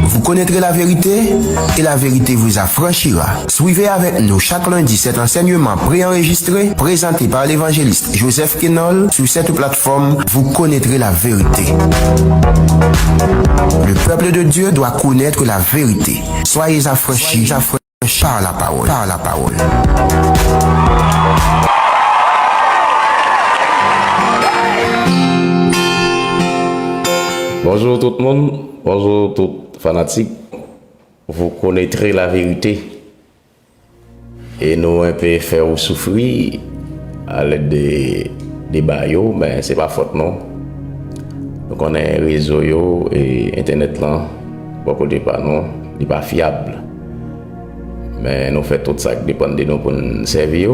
Vous connaîtrez la vérité et la vérité vous affranchira. Suivez avec nous chaque lundi cet enseignement préenregistré présenté par l'évangéliste Joseph Kenol sur cette plateforme. Vous connaîtrez la vérité. Le peuple de Dieu doit connaître la vérité. Soyez affranchis par la parole. Par la parole. Bonjour tout le monde, bonjour tout fanatique. Vous connaîtrez la vérité et nous un peu faire vous souffrir à l'aide des bails, mais c'est pas faute non. Donc on a un réseau et internet là, beaucoup de pas non, il pas fiable. Mais nous faisons tout ça qui dépend de nous pour nous servir.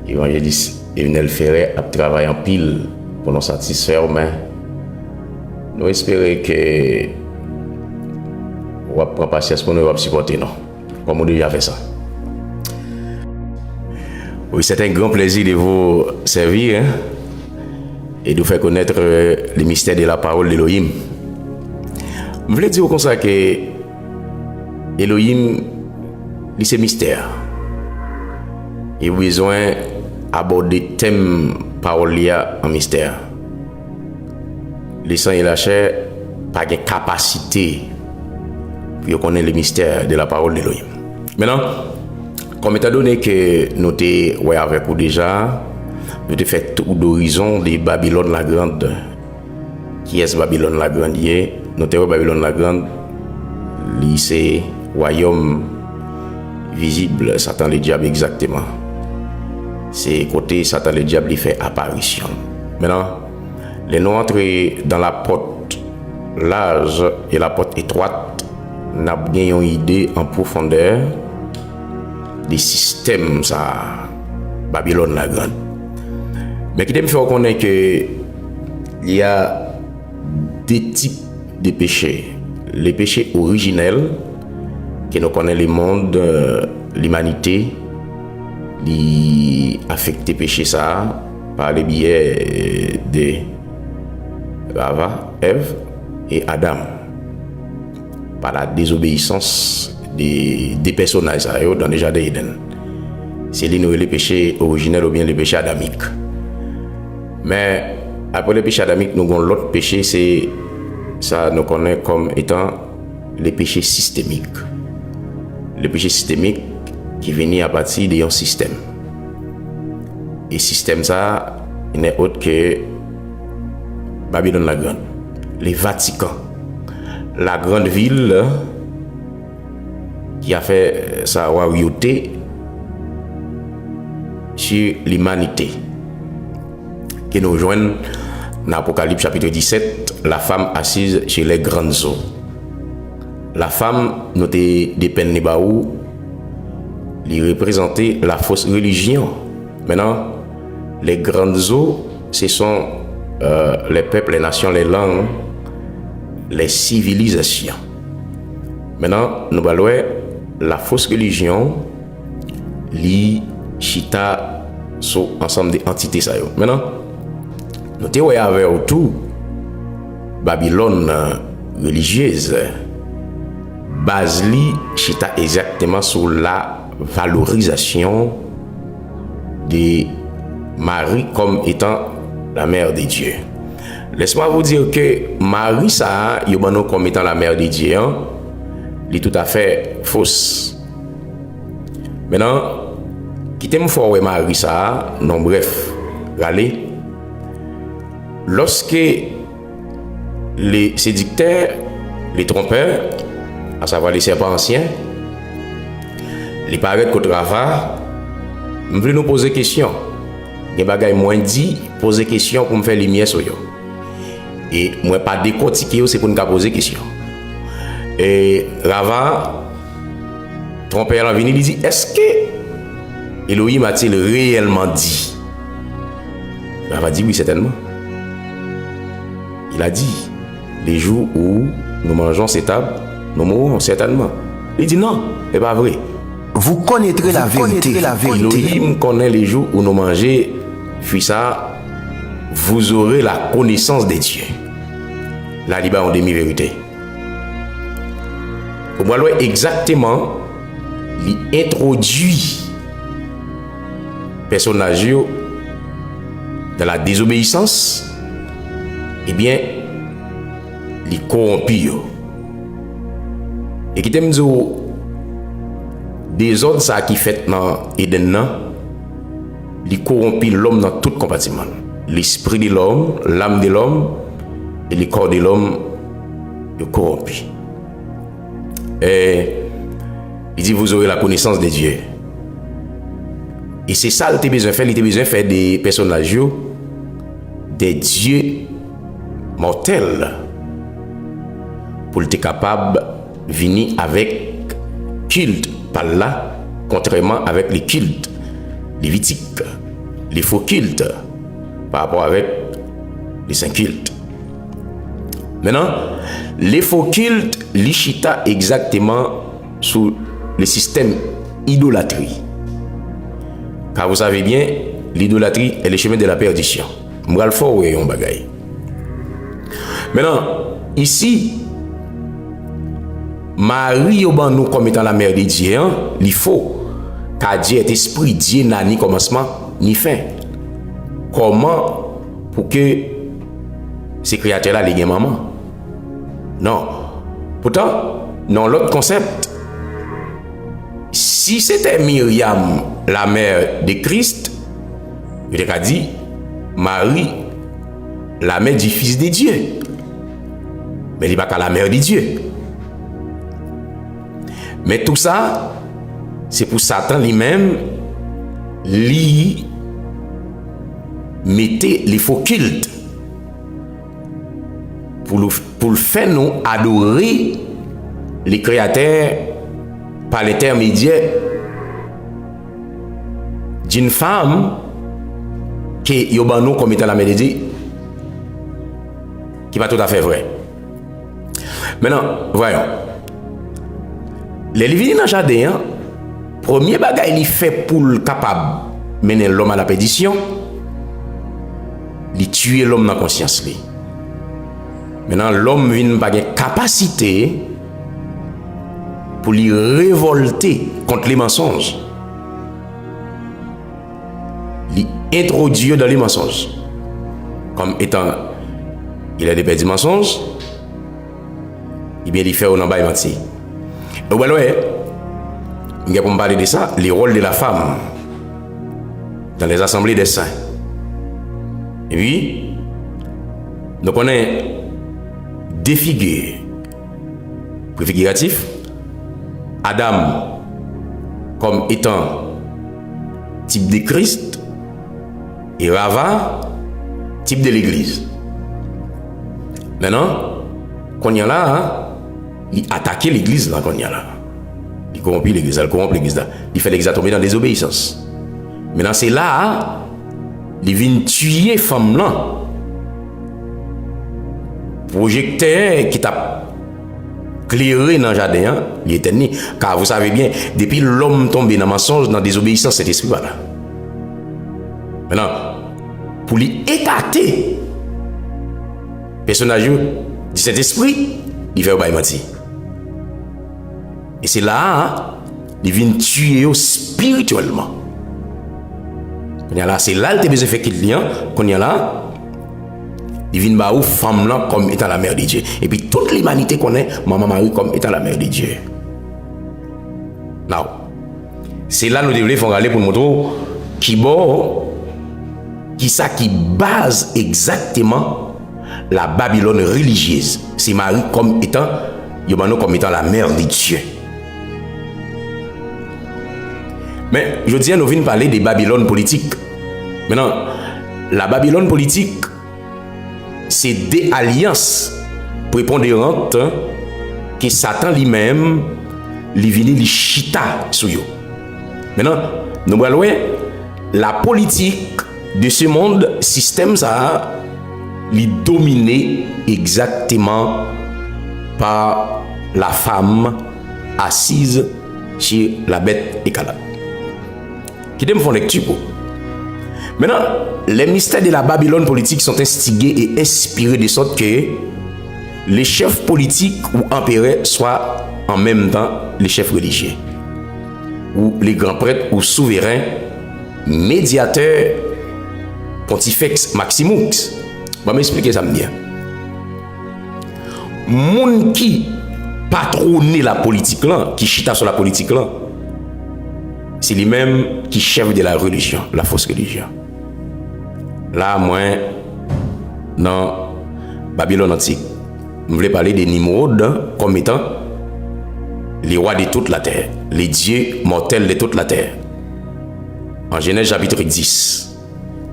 Évangéliste Evenel Ferret a travaillé en pile pour nous satisfaire, mais nous espérons que vous allez prendre patience pour nous supporter, non? Comme on a déjà fait ça. Oui, c'est un grand plaisir de vous servir et de vous faire connaître le mystère de la parole d'Elohim. Je voulais dire comme ça que Elohim, c'est mystère. Il a besoin d'aborder le thème parole en mystère. Les sangs et la chair pas de capacité pour connaître le mystère de la parole d'Elohim. Maintenant, comme étant donné que nous avons avec vous déjà, nous avons fait tout d'horizon de Babylone la Grande. Qui est Babylone la Grande? Nous avons Babylone la Grande, lycée, royaume visible, Satan le diable exactement. C'est côté Satan le diable qui fait apparition. Maintenant, les nous entrer dans la porte large et la porte étroite, nous avons une idée en profondeur des systèmes ça Babylone la Grande. Mais qui me fait reconnaître que il y a des types de péchés. Les péchés originels que nous connaissons le monde, l'humanité, qui affectent péché ça par les biais de Ava, Ève et Adam, par la désobéissance des personnages dans le jardin d'Éden. C'est les péchés originels ou bien les péchés adamiques. Mais après le péché adamique, nous avons l'autre péché, c'est ça nous connaît comme étant les péchés systémiques. Le péché systémique qui vient à partir d'un système. Et système ça, il n'est autre que Babylone la Grande, les Vatican, la grande ville qui a fait sa royauté sur l'humanité. Qui nous joignent dans l'Apocalypse chapitre 17, la femme assise chez les grandes eaux. La femme, nous des peines baou, lui représentait la fausse religion. Maintenant, les grandes eaux, ce sont les peuples, les nations, les langues, les civilisations. Maintenant, nous allons la fausse religion, li chita sur ensemble des entités. Maintenant, nous avons avec autour Babylone religieuse, base li chita exactement sur la valorisation de Marie comme étant la mère de Dieu. Laisse-moi vous dire que Marie, ça, yobano comme étant la mère de Dieu, est tout à fait fausse. Maintenant, quittez-moi fort Marie, ça, non, bref, allez. Lorsque les séducteurs, les trompeurs, à savoir les serpents anciens, les paraîtres contre Rava, je voulais nous poser question. Les bagages moins dit, poser question pour me faire lumière sur eux. Et moi pas décortiquer, c'est pour nous poser question. Et Rava, trompeur en venu, il dit, est-ce que Elohim a-t-il réellement dit? Rava dit oui, certainement. Il a dit, les jours où nous mangeons cette table, nous mourrons certainement. Il dit non, c'est pas vrai. Vous connaîtrez la vérité. Elohim connaît les jours où nous mangeons, puis ça, vous aurez la connaissance de Dieu. la liba en demi-vérité. On va voir exactement l'introduit personnage dans la désobéissance, eh bien, les corrompus. Et qui t'aime dire, des ordres ça qui fait dans Eden, les corrompus l'homme dans tout compartiment. L'esprit de l'homme, l'âme de l'homme et le corps de l'homme est corrompu. Et il dit, vous aurez la connaissance de Dieu. Et c'est ça qu'il a besoin de faire. Il a besoin de faire des personnages, des dieux mortels, pour être capable de venir avec culte par là, contrairement avec les cultes lévitiques, les faux cultes, par rapport avec les saints cultes. Maintenant, les faux cultes, l'ishita exactement sous le système idolâtrie. Car vous savez bien, l'idolâtrie est le chemin de la perdition. M'bral fort ou yon bagay. Maintenant, ici, Marie au ban nous comme étant la mère de Dieu, il faut car Dieu est esprit, Dieu n'a ni commencement ni fin. Comment pour que ces créatures-là les maman? Non. Pourtant, dans l'autre concept, si c'était Myriam, la mère de Christ, il aurait dit Marie, la mère du Fils de Dieu. Mais il n'est pas qu'à la mère de Dieu. Mais tout ça, c'est pour Satan lui-même, lui mettait les faux cultes pour le faire nous adorer les créateurs par l'intermédiaire d'une femme qui est comme étant la mère de Dieu, qui n'est pas tout à fait vrai. Maintenant, voyons. Les livres dans le jardin, premier bagage il fait pour le capable mener l'homme à la perdition, il tue l'homme dans la conscience. Maintenant, l'homme vient pas de capacité pour lui révolter contre les mensonges. Il introduit dans les mensonges. Comme étant, il a des petits mensonges, et bien il fait un emballe menti. Et voilà, pour me parler de ça, les rôles de la femme dans les assemblées des saints. Et puis, nous connaissons deux figures préfiguratifs. Adam comme étant type de Christ et Rava type de l'Église. Maintenant, quand il y a là, il attaque l'Église là, quand il y a là. Il corrompt l'Église, il corrompt l'Église là. Il fait l'Église tomber dans la désobéissance. Maintenant, c'est là, il vient tuer femme là. Projecteur qui t'a clairé dans le jardin, il est ennemi. Car vous savez bien, depuis l'homme tombé dans le mensonge, dans la désobéissance, cet esprit là. Maintenant, pour lui écarter personnage de cet esprit, il fait au menti. Et c'est là, il vient tuer spirituellement. C'est là que tu as besoin de faire qu'il y a, quand il y a là, il vient bah ou femme là comme étant la mère de Dieu. Et puis toute l'humanité connaît maman Marie comme étant la mère de Dieu. Now, c'est là nous devons aller pour nous montrer qui ça qui base exactement la Babylone religieuse. C'est Marie comme étant la mère de Dieu. Mais je dis, nous venons parler des Babylone politiques. Maintenant, la Babylone politique, c'est des alliances prépondérantes que Satan lui-même lui vient lui chita sur eux. Maintenant, nous voyons la politique de ce monde, système ça, lui dominé exactement par la femme assise chez la bête écalade. Qui me font lecture. Maintenant, les mystères de la Babylone politique sont instigés et inspirés de sorte que les chefs politiques ou empereurs soient en même temps les chefs religieux, ou les grands prêtres ou souverains, médiateurs, pontifex maximux. Je vais m'expliquer ça bien. Moun qui patronne la politique là, qui chita sur la politique là, c'est lui-même qui chef de la religion, la fausse religion. Là, moi, dans Babylone antique, je voulais parler des Nimrod comme étant les rois de toute la terre, les dieux mortels de toute la terre. En Genèse chapitre 10,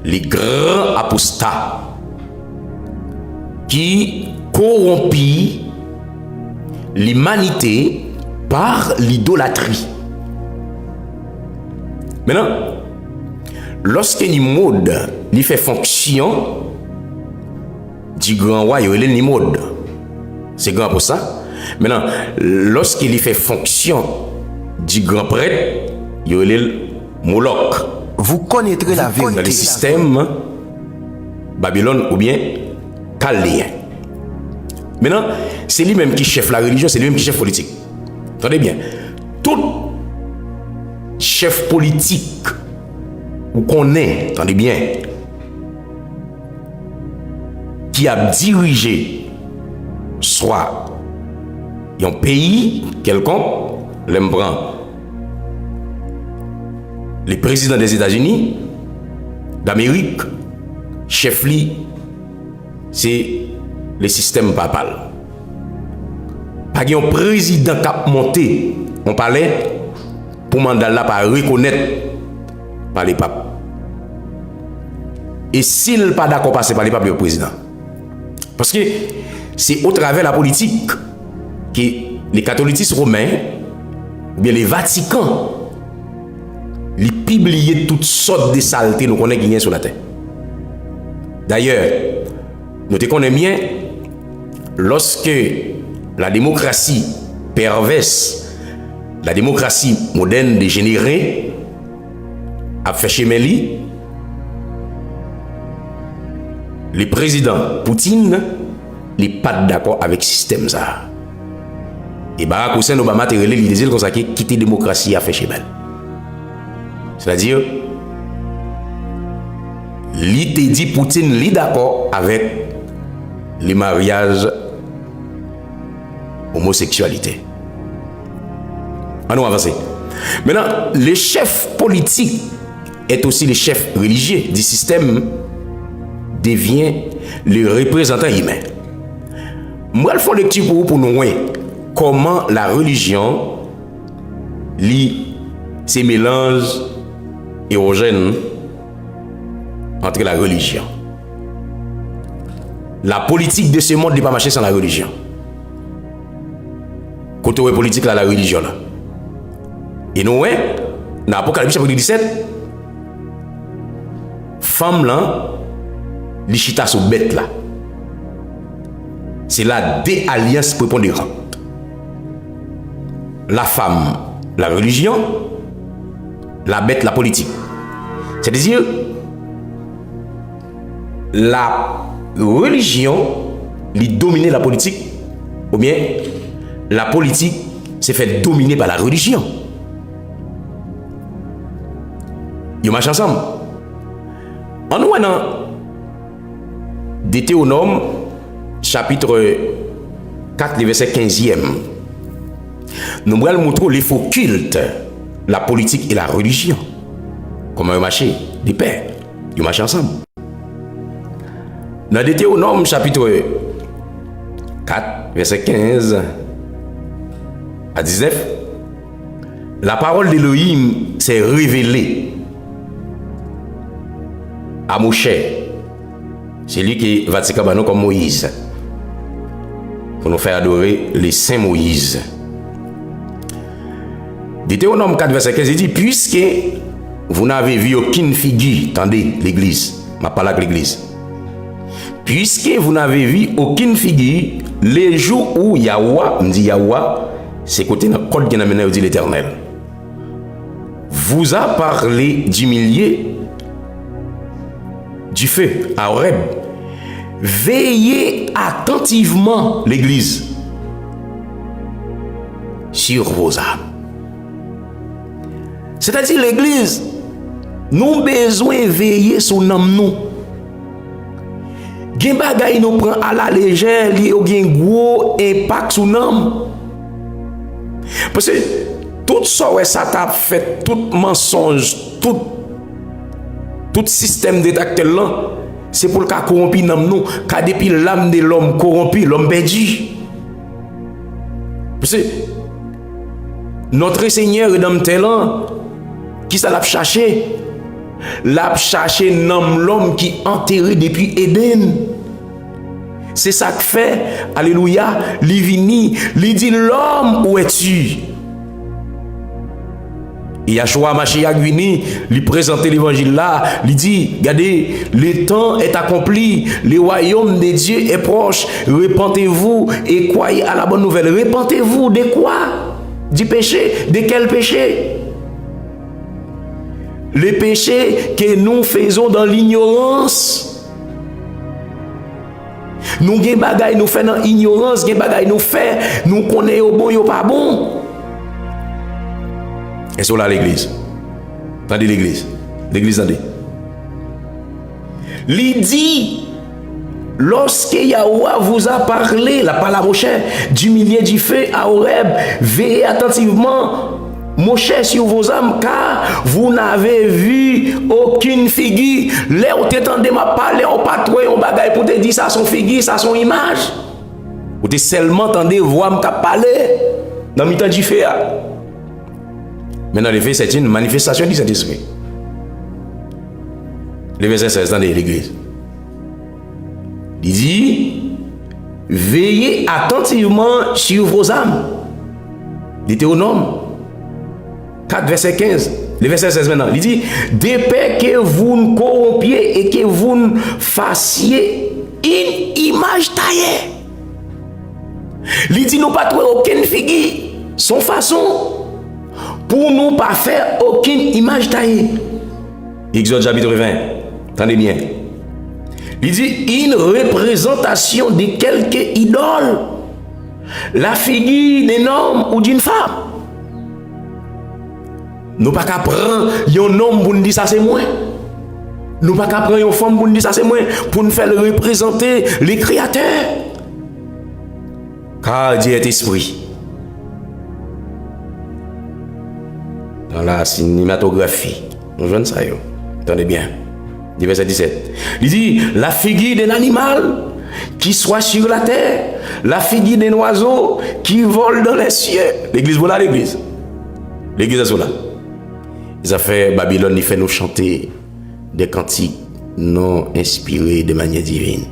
les grands apostats qui corrompent l'humanité par l'idolâtrie. Maintenant, lorsque Nimrod lui fait fonction du grand roi, il est Nimrod. C'est grand pour ça. Maintenant, lorsqu'il fait fonction du grand prêtre, il est Moloch. Vous connaîtrez la vérité. Dans le système Babylone ou bien Chaldéen. Maintenant, c'est lui-même qui chef la religion, c'est lui-même qui chef politique. Attendez bien. Tout chef politique ou qu'on est, attendez bien, qui a dirigé soit un pays quelconque, l'aime prend les présidents des États-Unis, d'Amérique, chef-li, c'est le système papal. Pas un président qui a monté, on parlait, pour mandat là, pas reconnaître par les papes. Et s'il n'est pas d'accord passer par les papes, le président. Parce que c'est au travers de la politique que les catholicistes romains, ou bien les Vaticans, ils publient toutes sortes de saletés nous connaissons qui sur la terre. D'ailleurs, nous te connaissons bien, lorsque la démocratie perverse, la démocratie moderne dégénérée, a fait chez Meli, le président Poutine n'est pas d'accord avec ce système. Et Barack Hussein Obama a dit comme ça qu'il quitte la démocratie a fait chez Meli. C'est-à-dire, il te dit Poutine est d'accord avec les mariages homosexualité. On va avancer. Maintenant, le chef politique est aussi le chef religieux du système, devient le représentant humain. Moi, je fais lecture pour nous voir comment la religion lie ces mélanges érogènes entre la religion. La politique de ce monde n'est pas marcher sans la religion. Côté politique, là, la religion. Là. Et nous, dans l'Apocalypse chapitre 17, femme là, les chita sous bête là. C'est la déalliance prépondérante. La femme, la religion, la bête, la politique. C'est-à-dire, la religion, lui dominer la politique, ou bien la politique s'est fait dominer par la religion. Ils marchent ensemble. En nous, dans Deutéronome, chapitre 4, verset 15e, nous allons montrer les faux cultes, la politique et la religion. Comment ils marchent des pères. Ils marchent ensemble. Dans Deutéronome, chapitre 4, verset 15 à 19, la parole d'Élohim s'est révélée à Moshe, c'est lui qui va se cabanon comme Moïse, pour nous faire adorer les saints Moïse. Deutéronome 4, verset 15, il dit, puisque vous n'avez vu aucune figure, attendez, l'église, ma parole avec l'église, puisque vous n'avez vu aucune figure, les jours où Yahweh, me dit Yahweh, c'est côté dans le code qui a amené, dit l'Éternel, vous a parlé d'humilier du feu à Horeb, veillez attentivement, l'Église, sur vos âmes. C'est-à-dire l'Église, nous besoin veiller sur nous. Gen bagay nous prend à la légère, li yo gen gros impact sur nous. Parce que tout ça ça t'a fait, tout mensonge, tout système détecteur là, c'est pour le cas corrompu dans nous, car depuis l'âme de l'homme corrompu, l'homme perdu. Parce que notre Seigneur rédempteur qui ça l'a cherché? L'a cherché l'homme qui enterré depuis Éden. C'est ça que fait, alléluia, li vini, li dit l'homme où es-tu? Yahshua Mashiach vini, lui présenter l'évangile là, lui dit, regardez, le temps est accompli, le royaume de Dieu est proche, repentez-vous et croyez à la bonne nouvelle. Repentez-vous de quoi? Du péché. De quel péché? Le péché que nous faisons dans l'ignorance. Nous gen bagay nous fait dans ignorance, gen bagay nous fait, nous connaissons bon yo pas bon. Et c'est là l'église. Attendez l'église. L'église attendez. Il dit, lorsque Yahweh vous a parlé, la parole à Moshe, du milieu du feu à Horeb, veillez attentivement, Moshe, sur vos âmes, car vous n'avez vu aucune figure. Là où t'entendez ma parler, on pas trouvé un bagay pour te dire ça son figure, ça son image. Vous te seulement entendez voix me parler dans le temps du feu. Maintenant, le fait, c'est une manifestation du Saint-Esprit. Le verset 16 dans l'église. Il dit, veillez attentivement sur vos âmes. Deutéronome 4, verset 15. Le verset 16 maintenant. Il dit, de peur que vous ne corrompiez et que vous ne fassiez une image taillée. Il dit, nous pas trouver aucune figure, son façon, pour nous pas faire aucune image taillée. Exode chapitre 20. Attendez bien. Il dit une représentation de quelque idole. La figure d'un homme ou d'une femme. Nous pas qu'à prendre un homme pour nous dire ça c'est moi. Nous pas qu'à prendre une femme pour nous dire ça c'est moi. Pour nous faire représenter les créateurs. Car Dieu est esprit. Dans la cinématographie. Nous jouons ça. Attendez bien. Verset 17. Il dit, la figure d'un animal qui soit sur la terre, la figure d'un oiseau qui vole dans les cieux. L'église, voilà l'église. L'église est là. Ils ont fait Babylone, il fait nous chanter des cantiques non inspirés de manière divine.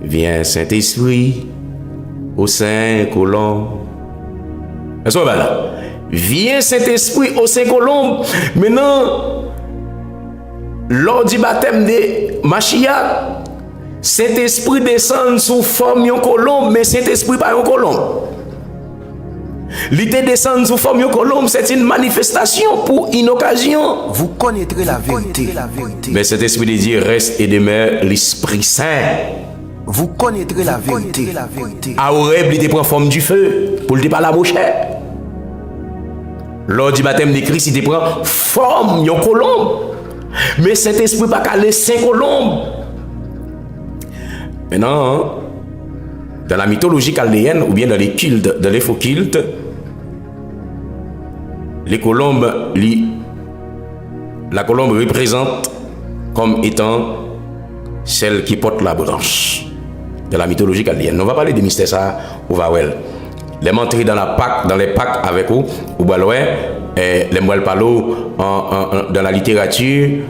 Viens Saint-Esprit, au Saint-Colombe. Est-ce que là? Viens Saint-Esprit au Saint-Colombe. Maintenant, lors du baptême de Mashiach, Saint-Esprit descend sous forme de colombe, mais Saint-Esprit pas un colombe. L'idée descend sous forme de colombe, c'est une manifestation pour une occasion. Vous connaîtrez la vérité. Mais cet esprit de Dieu reste et demeure l'Esprit Saint. Vous connaîtrez la vérité. À Horeb, il prend forme du feu pour le départ la bouche. Lors du baptême de Christ, il prend forme de colombe. Mais cet esprit pas qu'à les 5 colombes. Maintenant, dans la mythologie chaldéenne ou bien dans les cultes, dans les faux cultes, les colombes, la colombe représente comme étant celle qui porte la branche. Dans la mythologie chaldéenne. On va parler des mystères ça au Vawel. Les montrer dans la Pâque, dans les Pâques avec vous, ou les moelles palo dans la littérature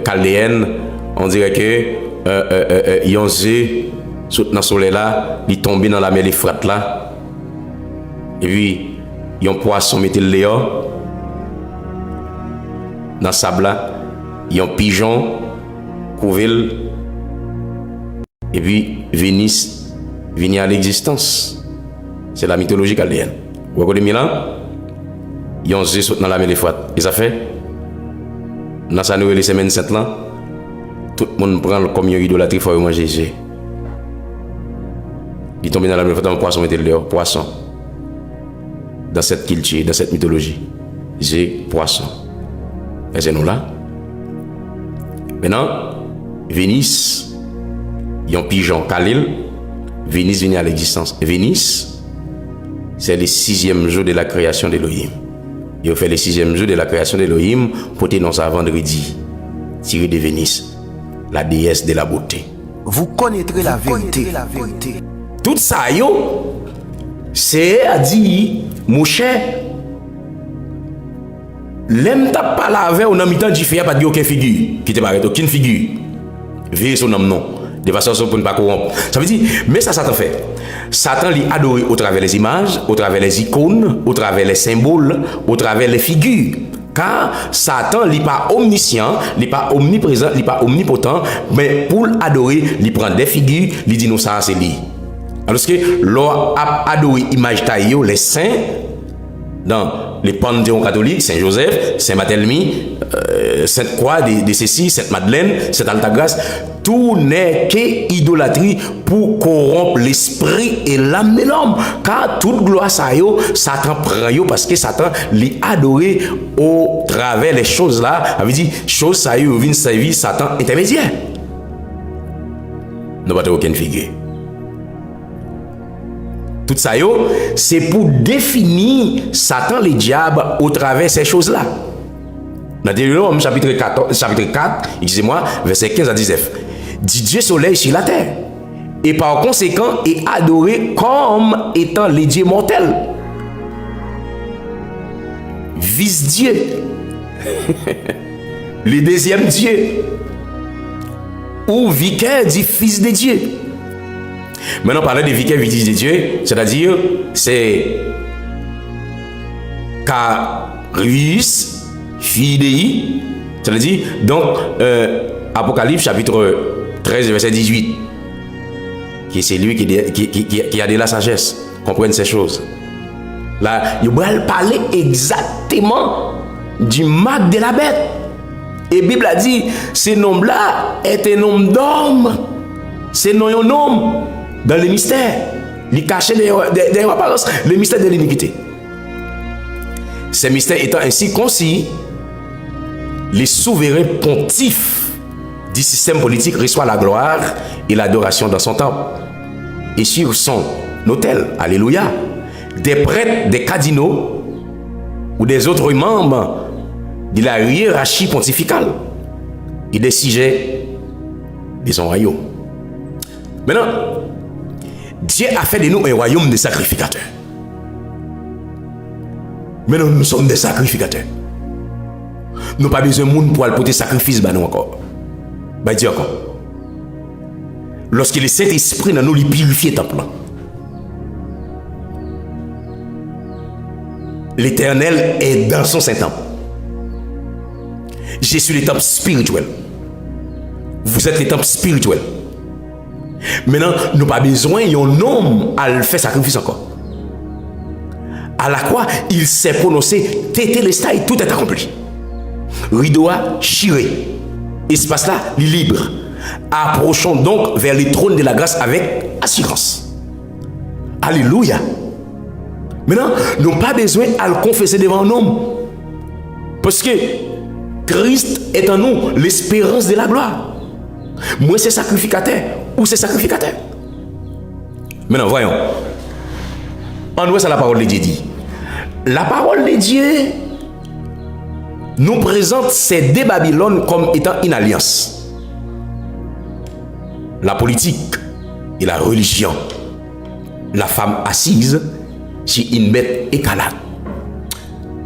chaldéenne, on dirait que Yonzé, dans le soleil là, il tombé dans la mer l'Euphrate là, et puis yon poisson mettait le léon dans le sable là, yon pigeon couvert, et puis Vénus vient à l'existence. C'est la mythologie chaldéenne. Vous voyez Milan? Yonzé saute dans la mer l'Euphrate. Et ça fait, dans sa nouvelle semaine sainte là, tout le monde prend comme une idolâtrie, il faut manger Jésus. Il tombe dans la même fois, poisson, mettez le poisson. Dans cette culture, dans cette mythologie. J'ai poisson. Et c'est nous là. Maintenant, Vénus, il y a un pigeon Khalil. Vénus vient à l'existence. Vénus, c'est le 6e jour de la création d'Elohim. Il a fait le 6e jour de la création d'Elohim pour tenir ça vendredi, tiré de Vénus, la déesse de la beauté. Vous connaîtrez la vérité. Tout ça, c'est à dire, mon cher, l'aime t'a pas lavé ou n'a mi temps d'y faire pas de aucune figure, qui te paraît aucune figure. Veillez son nom non, de façon pour ne pas corrompre. Ça veut dire, mais ça Satan fait. Satan lui adoré au travers les images, au travers les icônes, au travers les symboles, au travers les figures. Car Satan n'est pas omniscient, n'est pas omniprésent, n'est pas omnipotent, mais pour l'adorer, il prend des figures, il dit non ça c'est lui. Alors que l'on a adoré image taillée, les saints, dans les panthéons catholiques, Saint-Joseph, Saint-Barthélemy, Sainte-Croix de Cécile, Sainte-Madeleine, Sainte-Altagrace, tout n'est qu'idolâtrie pour corrompre l'esprit et l'âme de l'homme. Car toute gloire ça yo, Satan prend parce que Satan l'y adoré au travers les choses là, avait dit choses ça yo vient servir Satan intermédiaire. Nous pas aucune figure. Tout ça, c'est pour définir Satan, le diable, au travers de ces choses-là. Dans Deutéronome, chapitre 4, excusez-moi, verset 15 à 19. Dit Dieu soleil sur la terre, et par conséquent est adoré comme étant les dieux mortels. Vice-dieu, le deuxième Dieu, ou vicaire du Fils de Dieu. Maintenant, parler de vicaire fils de Dieu, c'est-à-dire, c'est Carius, Fidei, c'est-à-dire, donc, Apocalypse, chapitre 13, verset 18, qui c'est lui qui a de la sagesse, comprenne ces choses. Là, il va parler exactement du marque de la bête. Et la Bible a dit, ce nom-là est un nom d'homme. C'est non un homme. Dans le mystère, il caché des apparences, le mystère de l'iniquité. Ces mystères étant ainsi concis, les souverains pontifs du système politique reçoivent la gloire et l'adoration dans son temple. Et sur son autel, alléluia, des prêtres, des cardinaux ou des autres membres de la hiérarchie pontificale et des sujets de son royaume. Maintenant, Dieu a fait de nous un royaume de sacrificateurs. Maintenant, nous sommes des sacrificateurs. Nous n'avons pas besoin de monde pour porter sacrifice, nous encore. Dieu encore. Lorsque le Saint-Esprit nous lui purifie le temple, l'Éternel est dans son Saint-Temple. Je suis le temple spirituel. Vous êtes le temple spirituel. Maintenant, nous n'avons pas besoin d'un homme à le faire sacrifice encore. À la croix, il s'est prononcé, tétélestai, tout est accompli. Rideau a chiré. Espace là, libre. Approchons donc vers le trône de la grâce avec assurance. Alléluia. Maintenant, nous n'avons pas besoin à le confesser devant un homme. Parce que Christ est en nous l'espérance de la gloire. Moi, c'est sacrificateur. Ou c'est sacrificateur. Maintenant, voyons. En ouest, la parole de Dieu dit. La parole de Dieu nous présente ces deux Babylone comme étant une alliance. La politique et la religion. La femme assise sur une bête écarlate.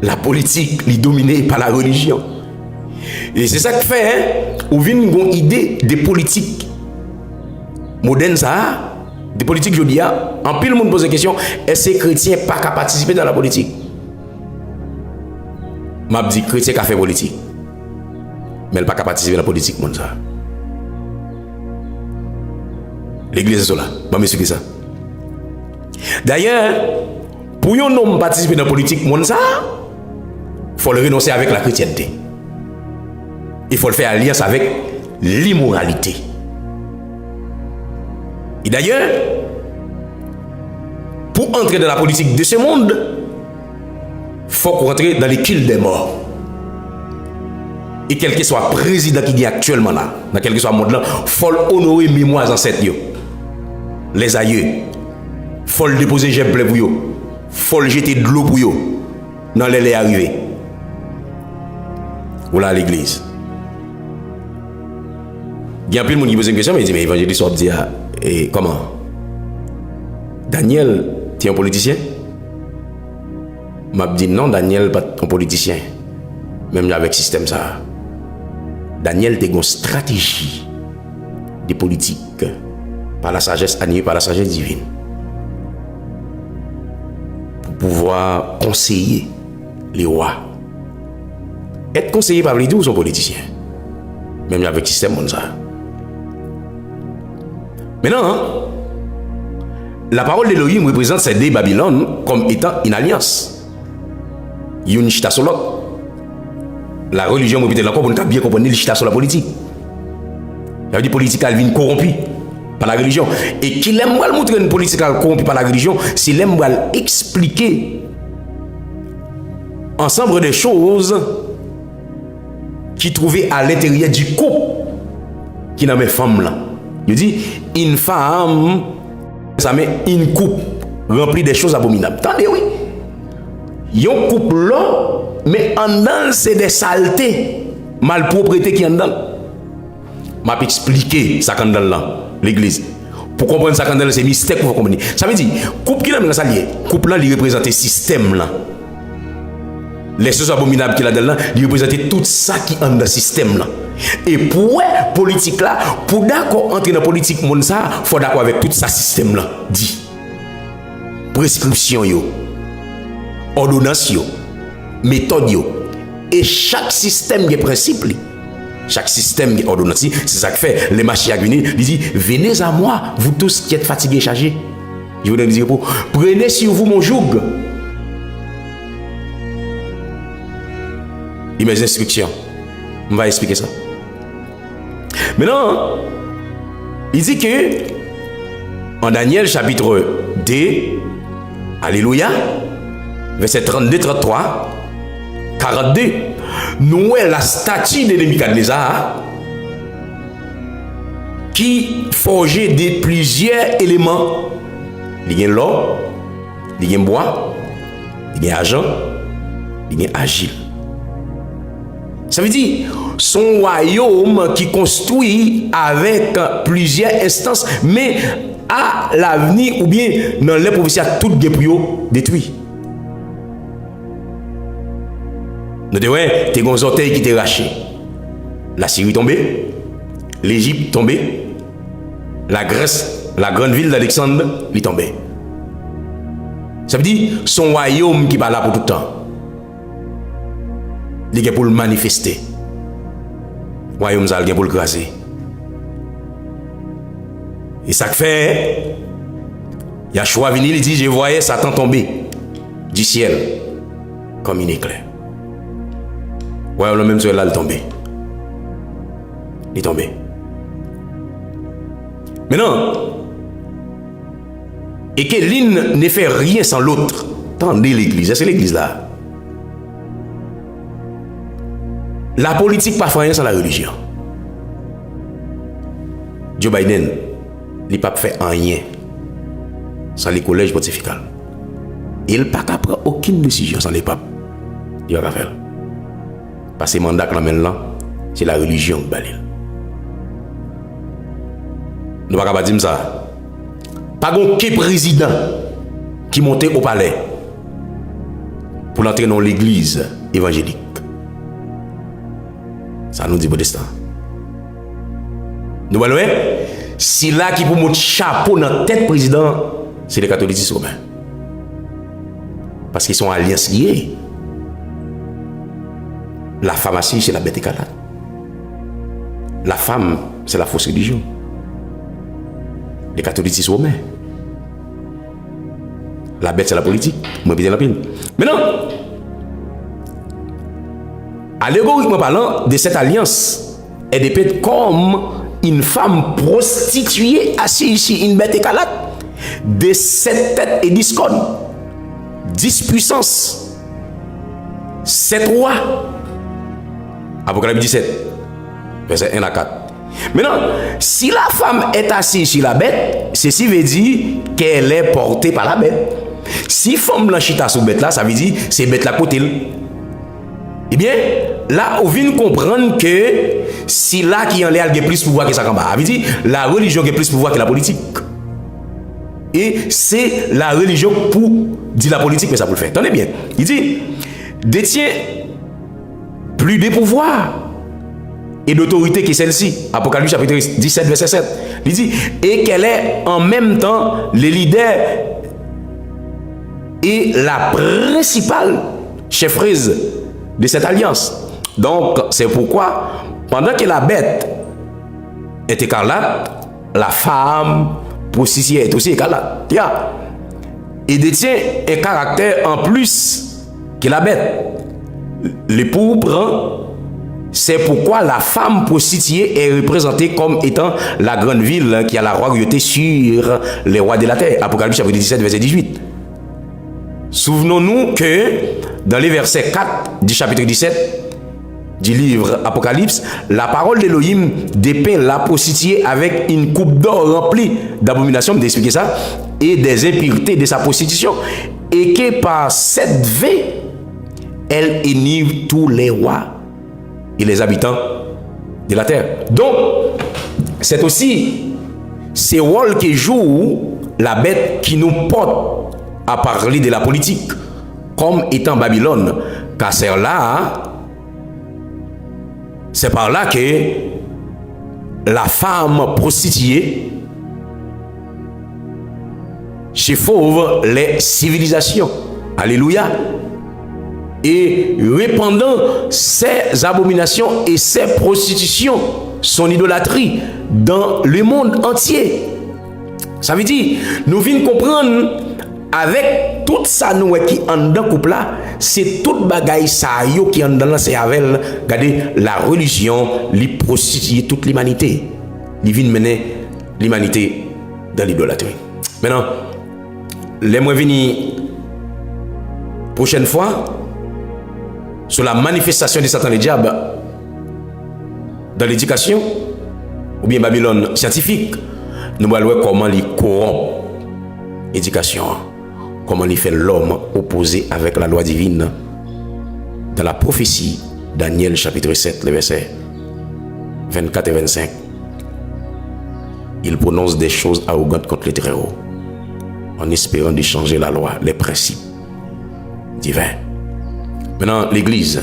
La politique est dominée par la religion. Et c'est ça qui fait, ou vient une idée de politique moderne, ça, de politique, je dis, en pile, le monde pose la question, est-ce que les chrétiens pas qu'à participer dans la politique? M'a dit chrétien qui a fait politique. Mais elle pas qu'à participer dans la politique, monde ça. L'église est là, je m'explique ça. D'ailleurs, pour un homme participer dans la politique, monde ça, il faut le renoncer avec la chrétienté. Il faut le faire alliance avec l'immoralité. Et d'ailleurs, pour entrer dans la politique de ce monde, il faut rentrer dans les kills des morts. Et quel que soit le président qui est actuellement là, dans quel que soit le monde là, il faut honorer mémoire ancêtres, les aïeux. Il faut le déposer jet bleu pour eux. Il faut le jeter de l'eau pour eux. Dans les arrivés. Voilà l'église. Il y a un peu de monde qui pose une question, mais il dit, mais l'évangéliste va dire, et comment? Daniel, tu es un politicien? M'a dit non, Daniel n'est pas un politicien. Même avec le système ça. Daniel a une stratégie de politique par la sagesse animée par la sagesse divine. Pour pouvoir conseiller les rois. Être conseillé par les deux sont politiciens. Même avec le système comme ça. Maintenant, la parole d'Elohim représente ces deux Babylone comme étant une alliance. Une chita sur l'autre. La religion, vous peut-être encore pour nous bien comprendre le chita sur la politique. Ça veut dire politique elle vient corrompue par la religion. Et qui aime montrer une politique corrompue par la religion, c'est l'aime expliquer ensemble des choses qui trouvaient à l'intérieur du couple qui n'a pas femme là. Je dis une femme, ça met une coupe remplie des choses abominables. Attendez, oui. Yon couple là, mais en dedans, c'est des saletés, malpropreté qui en dedans. M'a expliqué ça quand dans là, l'église. Pour comprendre ça quand dans c'est mystère pour comprendre. Ça veut dire, couple qui là mais ça lié. Couple là, il représente système là. Les choses abominables qu'il a dedans, il représente tout ça qui est dans le système là. Et pour politique là, pour d'accord entrer dans la politique monde ça, faut d'accord avec tout ça système là. Dit. Prescription yo. Ordonnance yo. Méthode yo. Et chaque système a principe. Chaque système a ordonnance. C'est ça que fait les machines à venir. Il dit, venez à moi, vous tous qui êtes fatigués, chargés. Je vous donne des repos. Prenez sur vous mon joug. Et mes instructions. On va expliquer ça. Maintenant, il dit que en Daniel chapitre 2, alléluia, verset 32-33, 42, nous voyons la statue de Nebuchadnezzar qui forgeait de plusieurs éléments. Il y a l'or, il y a bois, il y a argent, il y a agile. Ça veut dire son royaume qui construit avec plusieurs instances, mais à l'avenir ou bien dans les prophéties, tout est détruit. Nous devons tes grands orteils qui étaient rachés. La Syrie tombée, l'Égypte tombée, la Grèce, la grande ville d'Alexandre, est tombée. Ça veut dire son royaume qui va là pour tout le temps. Il est pour le manifester. Le royaume est pour le graser. Et ça fait, il y a choix venu, il dit, je voyais Satan tomber du ciel comme une éclair. Ouais, le même soir là, il est tombé. Il est tombé. Maintenant, et que l'une ne fait rien sans l'autre. Tendez l'église, c'est l'église là. La politique pas fait rien sans la religion. Joe Biden, il n'a pas fait rien sans les collèges pontificaux. Il n'a pas pris aucune décision sans les papes. Il va faire. Parce que le mandat qu'on amène là, c'est la religion qui balise. Nous ne pouvons pas dire ça. Pas aucun président qui montait au palais pour entrer dans l'église évangélique. Ça nous dit protestant. Nous voyons, si là qui pour monter chapeau dans la tête président, c'est les catholiques romains. Parce qu'ils sont alliés liés. La pharmacie, c'est la bête écarlate. La femme, c'est la fausse religion. Les catholiques romains. La bête, c'est la politique. Moi, bien la pile. Maintenant, allégoriquement parlant de cette alliance est dépeinte comme une femme prostituée assise sur une bête écarlate de 7 têtes et 10 cornes, 10 puissances, 7 rois. Apocalypse 17, verset 1 à 4. Maintenant, si la femme est assise sur la bête, ceci veut dire qu'elle est portée par la bête. Si femme blanchita sur bête là, ça veut dire c'est bête la côté. Eh bien, là, on vient comprendre que si là qui en l'air a plus pouvoir que ça en bas, ça veut dire la religion a plus pouvoir que la politique. Et c'est la religion pour dire la politique, mais ça pour le faire. Tenez bien. Il dit, détient plus de pouvoir et d'autorité que celle-ci. Apocalypse chapitre 17, verset 7. Il dit, et qu'elle est en même temps le leader et la principale chefferise de cette alliance. Donc, c'est pourquoi, pendant que la bête est écarlate, la femme prostituée est aussi écarlate. Et détient un caractère en plus que la bête. Le pourpre, c'est pourquoi la femme prostituée est représentée comme étant la grande ville qui a la royauté sur les rois de la terre. Apocalypse chapitre 17, verset 18. Souvenons-nous que dans les versets 4 du chapitre 17 du livre Apocalypse, la parole d'Élohim dépeint la prostituée avec une coupe d'or remplie d'abominations, d'expliquer ça, et des impuretés de sa prostitution, et que par cette veine, elle enivre tous les rois et les habitants de la terre. Donc, c'est aussi ce rôle que joue la bête qui nous porte à parler de la politique comme étant Babylone, car c'est là, c'est par là que la femme prostituée chefauve les civilisations. Alléluia. Et répandant ses abominations et ses prostitutions, son idolâtrie dans le monde entier. Ça veut dire, nous venons comprendre avec tout ça nous qui en dans couple là, c'est toute bagaille ça yo qui en dans c'est avec regardez la religion, les prostituer toute l'humanité. Il vient mener l'humanité dans l'idolâtrie. Maintenant, les mois venir prochaine fois sur la manifestation de Satan et diable dans l'éducation ou bien Babylone scientifique, nous allons voir comment il corrompt l'éducation, comment il fait l'homme opposé avec la loi divine. Dans la prophétie, Daniel chapitre 7, les versets 24 et 25, il prononce des choses arrogantes contre les Très-Hauts, en espérant de changer la loi, les principes divins. Maintenant, l'Église,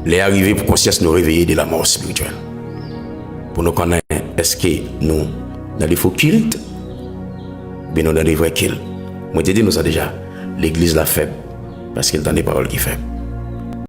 les arrivés pour conscience nous réveiller de la mort spirituelle. Pour nous connaître, est-ce que nous, dans les faux cultes, bien nous dans les vrais cultes. Moi, je dis nous ça déjà, l'Église la faible, parce qu'elle a des paroles qui faibles.